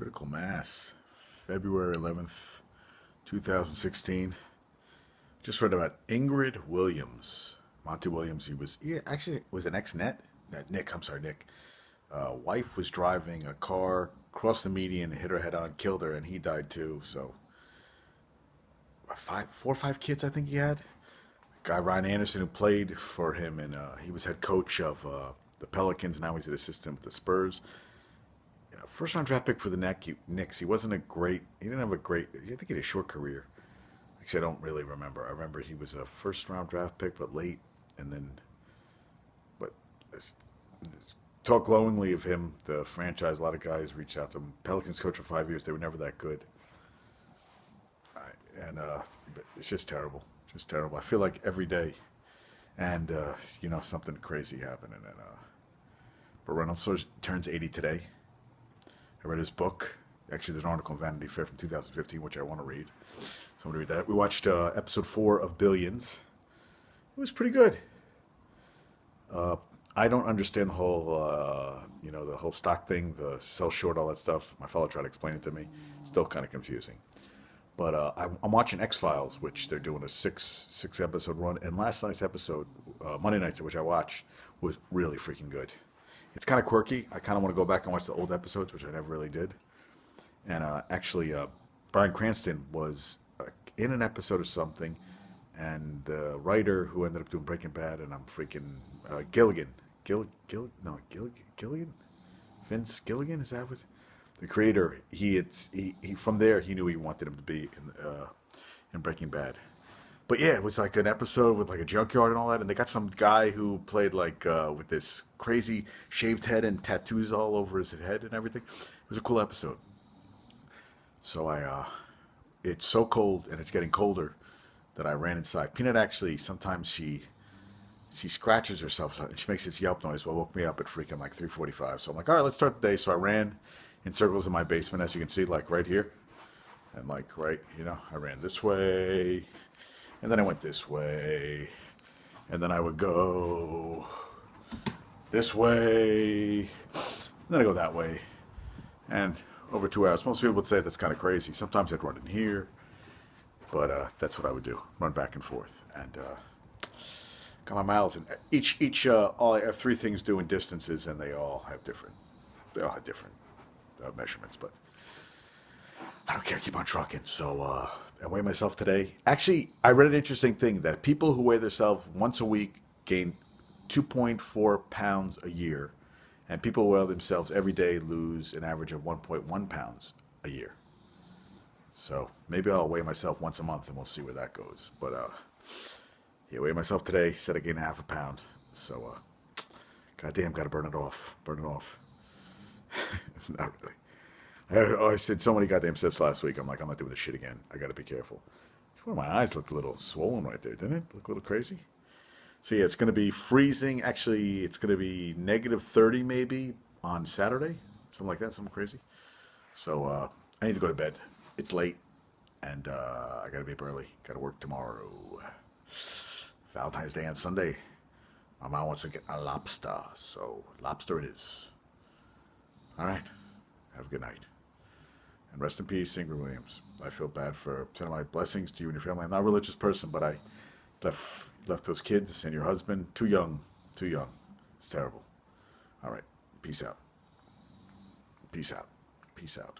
Critical Mass, February 11th, 2016. Just read about Ingrid Williams. Monty Williams, he was an ex-net. Nick, I'm sorry, Nick. Wife was driving a car, crossed the median, hit her head on, killed her, and he died too. So, four or five kids, I think he had. Guy Ryan Anderson, who played for him, and he was head coach of the Pelicans. Now he's an assistant with the Spurs. First round draft pick for the Knicks. He wasn't a great. He didn't have a great. I think he had a short career. Actually, I don't really remember. I remember he was a first round draft pick, but late, and then. But talk glowingly of him. The franchise. A lot of guys reached out to him. Pelicans coach for 5 years. They were never that good. And it's just terrible. Just terrible. I feel like every day, and something crazy happening. And but Reynolds turns 80 today. I read his book. Actually, there's an article in Vanity Fair from 2015, which I want to read. So I'm going to read that. We watched episode 4 of Billions. It was pretty good. I don't understand the whole stock thing, the sell short, all that stuff. My fellow tried to explain it to me. Still kind of confusing. But I'm watching X-Files, which they're doing a six episode run. And last night's episode, Monday nights, which I watched, was really freaking good. It's kind of quirky. I kind of want to go back and watch the old episodes, which I never really did. And actually, Bryan Cranston was in an episode of something, and the writer who ended up doing Breaking Bad, and I'm freaking Gilligan, Gilligan, Vince Gilligan, is that what? The creator? He from there he knew he wanted him to be in Breaking Bad. But yeah, it was like an episode with like a junkyard and all that, and they got some guy who played like with this crazy shaved head and tattoos all over his head and everything. It was a cool episode. So it's so cold and it's getting colder that I ran inside. Peanut actually sometimes she scratches herself and she makes this yelp noise. Well, woke me up at freaking like 3:45. So I'm like, all right, let's start the day. So I ran in circles in my basement, as you can see, like right here, and like I ran this way. And then I went this way, and then I would go this way, and then I go that way, and over 2 hours. Most people would say that's kind of crazy. Sometimes I'd run in here, but that's what I would do, run back and forth, and got my miles in. I have 3 things doing distances, and they all have different measurements, but I don't care. Keep on trucking. So I weigh myself today. Actually, I read an interesting thing that people who weigh themselves once a week gain 2.4 pounds a year, and people who weigh themselves every day lose an average of 1.1 pounds a year. So maybe I'll weigh myself once a month, and we'll see where that goes. But weigh myself today. Said I gained half a pound. So goddamn, got to burn it off. Burn it off. Not really. I said so many goddamn sips last week. I'm like, I'm not doing this shit again. I got to be careful. One of my eyes looked a little swollen right there, didn't it? Look a little crazy. So yeah, it's going to be freezing. Actually, it's going to be -30 maybe on Saturday. Something like that. Something crazy. So I need to go to bed. It's late, and I got to be up early. Got to work tomorrow. Valentine's Day on Sunday. My mom wants to get a lobster, so lobster it is. All right. Have a good night. And rest in peace, Ingrid Williams. I feel bad for sending my blessings to you and your family. I'm not a religious person, but I left those kids and your husband too young. Too young. It's terrible. All right. Peace out. Peace out. Peace out.